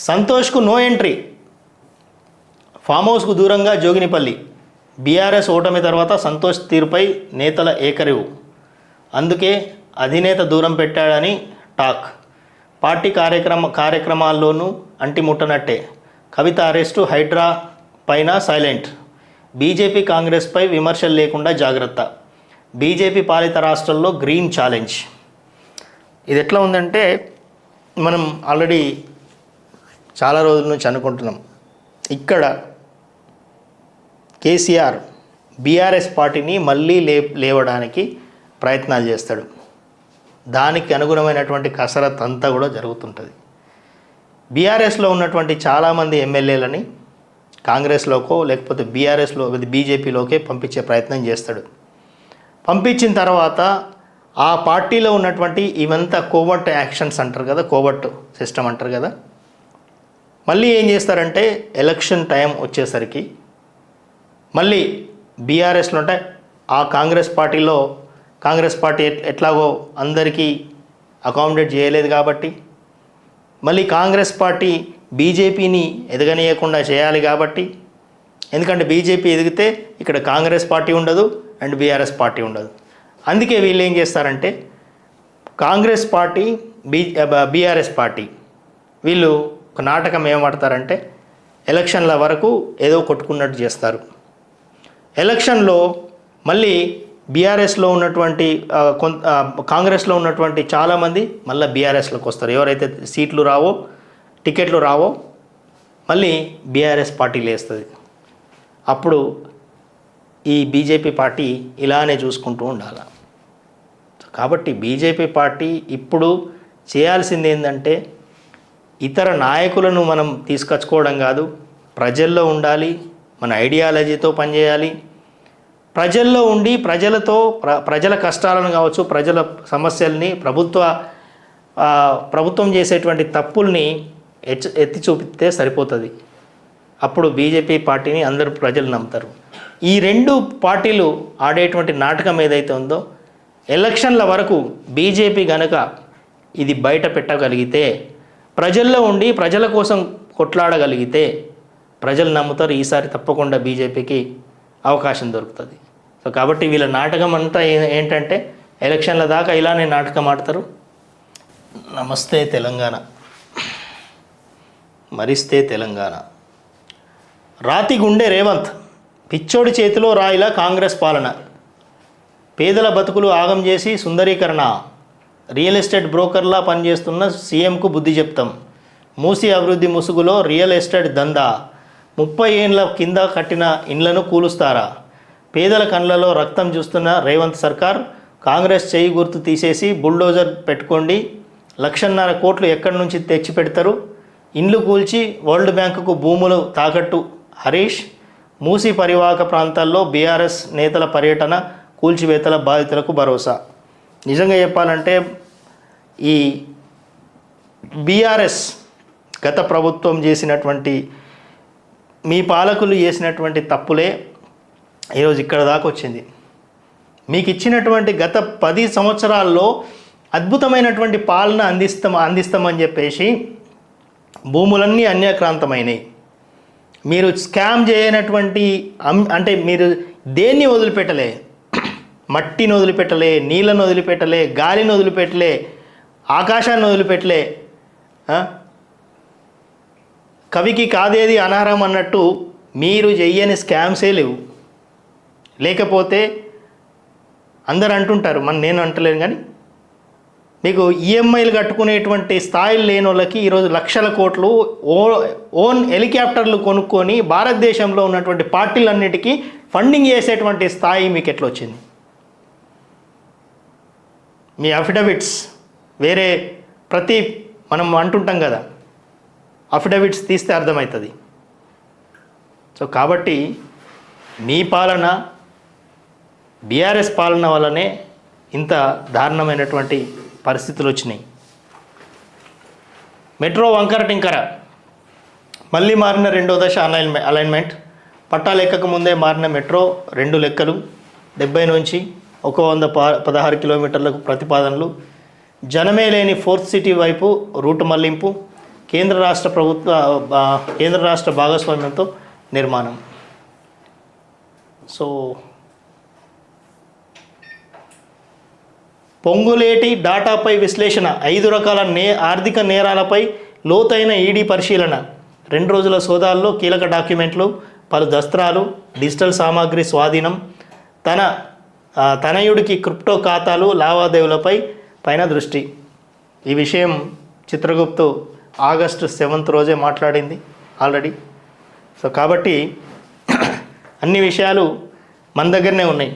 సంతోష్కు no entry, form హౌస్కు దూరంగా Joginipalli. BRS ఓటమి తర్వాత సంతోష్ తీరుపై నేతల ఏకరువు, అందుకే అధినేత దూరం పెట్టాడని టాక్. పార్టీ కార్యక్రమాల్లోనూ అంటిముట్టనట్టే. కవిత అరెస్టు, హైడ్రా పైన సైలెంట్. బీజేపీ కాంగ్రెస్పై విమర్శలు లేకుండా జాగ్రత్త. బీజేపీ పాలిత రాష్ట్రాల్లో గ్రీన్ ఛాలెంజ్. ఇది ఎట్లా ఉందంటే, మనం ఆల్రెడీ చాలా రోజుల నుంచి అనుకుంటున్నాం, ఇక్కడ కేసీఆర్ బీఆర్ఎస్ పార్టీని మళ్ళీ లేవడానికి ప్రయత్నాలు చేస్తాడు. దానికి అనుగుణమైనటువంటి కసరత్ అంతా కూడా జరుగుతుంటుంది. బీఆర్ఎస్లో ఉన్నటువంటి చాలామంది ఎమ్మెల్యేలని కాంగ్రెస్లోకో లేకపోతే బీజేపీలోకే పంపించే ప్రయత్నం చేస్తాడు. పంపించిన తర్వాత ఆ పార్టీలో ఉన్నటువంటి ఇవంతా కోవర్ట్ యాక్షన్స్ అంటారు కదా, కోవర్ట్ సిస్టమ్ అంటారు కదా, మళ్ళీ ఏం చేస్తారంటే ఎలక్షన్ టైం వచ్చేసరికి మళ్ళీ బీఆర్ఎస్లో అంటే ఆ కాంగ్రెస్ పార్టీ ఎట్లాగో అందరికీ అకామిడేట్ చేయలేదు కాబట్టి మళ్ళీ కాంగ్రెస్ పార్టీ బీజేపీని ఎదగనీయకుండా చేయాలి కాబట్టి, ఎందుకంటే బీజేపీ ఎదిగితే ఇక్కడ కాంగ్రెస్ పార్టీ ఉండదు అండ్ బీఆర్ఎస్ పార్టీ ఉండదు. అందుకే వీళ్ళు ఏం చేస్తారంటే కాంగ్రెస్ పార్టీ బీఆర్ఎస్ పార్టీ వీళ్ళు ఒక నాటకం ఏం ఆడతారంటే ఎలక్షన్ల వరకు ఏదో కొట్టుకున్నట్టు చేస్తారు. ఎలక్షన్లో మళ్ళీ బీఆర్ఎస్లో ఉన్నటువంటి కాంగ్రెస్లో ఉన్నటువంటి చాలామంది మళ్ళీ బీఆర్ఎస్లోకి వస్తారు. ఎవరైతే సీట్లు రావో, టికెట్లు రావో మళ్ళీ బీఆర్ఎస్ పార్టీ లేస్తుంది. అప్పుడు ఈ బీజేపీ పార్టీ ఇలానే చూసుకుంటూ ఉండాలి. కాబట్టి బీజేపీ పార్టీ ఇప్పుడు చేయాల్సింది ఏంటంటే ఇతర నాయకులను మనం తీసుకొచ్చుకోవడం కాదు, ప్రజల్లో ఉండాలి, మన ఐడియాలజీతో పనిచేయాలి. ప్రజల్లో ఉండి ప్రజల కష్టాలను కావచ్చు, ప్రజల సమస్యల్ని, ప్రభుత్వం చేసేటువంటి తప్పుల్ని ఎత్తి చూపిస్తే సరిపోతుంది. అప్పుడు బీజేపీ పార్టీని అందరూ ప్రజలు నమ్ముతారు. ఈ రెండు పార్టీలు ఆడేటువంటి నాటకం ఏదైతే ఉందో, ఎలక్షన్ల వరకు బీజేపీ గనక ఇది బయట పెట్టగలిగితే, ప్రజల్లో ఉండి ప్రజల కోసం కొట్లాడగలిగితే ప్రజలు నమ్ముతారు. ఈసారి తప్పకుండా బీజేపీకి అవకాశం దొరుకుతుంది. సో కాబట్టి వీళ్ళ నాటకం అంతా ఏంటంటే ఎలక్షన్ల దాకా ఇలానే నాటకం ఆడతారు. నమస్తే తెలంగాణ, మరిస్తే తెలంగాణ. రాతి గుండె రేవంత్, పిచ్చోడి చేతిలో రాయిలా కాంగ్రెస్ పాలన. పేదల బతుకులు ఆగం చేసి సుందరీకరణ. రియల్ ఎస్టేట్ బ్రోకర్లా పనిచేస్తున్న సీఎంకు బుద్ధి చెప్తాం. మూసి అభివృద్ధి ముసుగులో రియల్ ఎస్టేట్ దందా. 30 ఏళ్ల కింద కట్టిన ఇండ్లను కూలుస్తారా? పేదల కళ్ళలో రక్తం చూస్తున్న రేవంత్ సర్కార్, కాంగ్రెస్ చేయి గుర్తు తీసేసి బుల్డోజర్ పెట్టుకోండి. 1,50,000 కోట్లు ఎక్కడి నుంచి తెచ్చి పెడతారు? ఇండ్లు కూల్చి వరల్డ్ బ్యాంకుకు భూములు తాకట్టు హరీష్. మూసి పరివాహక ప్రాంతాల్లో బీఆర్ఎస్ నేతల పర్యటన, కూల్చివేతల బాధితులకు భరోసా. నిజంగా చెప్పాలంటే ఈ బీఆర్ఎస్ గత ప్రభుత్వం చేసినటువంటి, మీ పాలకులు చేసినటువంటి తప్పులే ఈరోజు ఇక్కడ దాకా వచ్చింది. మీకు ఇచ్చినటువంటి గత 10 సంవత్సరాల్లో అద్భుతమైనటువంటి పాలన అందిస్తామని చెప్పేసి భూములన్నీ అన్యాక్రాంతమైనవి. మీరు స్కామ్ చేయనటువంటి అంటే మీరు దేన్ని వదిలిపెట్టలే, మట్టిని వదిలిపెట్టలే, నీళ్ళను వదిలిపెట్టలే, గాలిని వదిలిపెట్టలే, ఆకాశాన్ని వదిలిపెట్టలే. కవికి కాదేది అనారం అన్నట్టు మీరు చెయ్యని స్కామ్సే లేవు. లేకపోతే అందరు అంటుంటారు, నేను అంటలేను కానీ, మీకు ఈఎంఐలు కట్టుకునేటువంటి స్థాయిలు లేని వాళ్ళకి ఈరోజు 1,00,000 కోట్లు ఓన్ హెలికాప్టర్లు కొనుక్కొని భారతదేశంలో ఉన్నటువంటి పార్టీలన్నిటికీ ఫండింగ్ చేసేటువంటి స్థాయి మీకు ఎట్లా వచ్చింది? మీ అఫిడవిట్స్ వేరే మనం అంటుంటాం కదా, అఫిడవిట్స్ తీస్తే అర్థమవుతుంది. సో కాబట్టి మీ పాలన, బీఆర్ఎస్ పాలన వల్లనే ఇంత దారుణమైనటువంటి పరిస్థితులు వచ్చినాయి. మెట్రో వంకర టింకర మళ్ళీ మారిన 2వ దశ అలైన్మెంట్. పట్టాలు ఎక్కక ముందే మారిన మెట్రో 2 లెక్కలు. 70 నుంచి 116 కిలోమీటర్లకు ప్రతిపాదనలు. జనమే లేని 4th సిటీ వైపు రూటు మళ్లింపు. కేంద్ర రాష్ట్ర భాగస్వామ్యంతో నిర్మాణం. సో పొంగులేటి డాటాపై విశ్లేషణ, 5 రకాల ఆర్థిక నేరాలపై లోతైన ఈడీ పరిశీలన, 2 రోజుల సోదాల్లో కీలక డాక్యుమెంట్లు, పలు దస్త్రాలు, డిజిటల్ సామాగ్రి స్వాధీనం, తనయుడికి క్రిప్టో ఖాతాలు లావాదేవీలపై దృష్టి. ఈ విషయం చిత్రగుప్తు ఆగస్టు 7th రోజే మాట్లాడింది ఆల్రెడీ. సో కాబట్టి అన్ని విషయాలు మన దగ్గరనే ఉన్నాయి.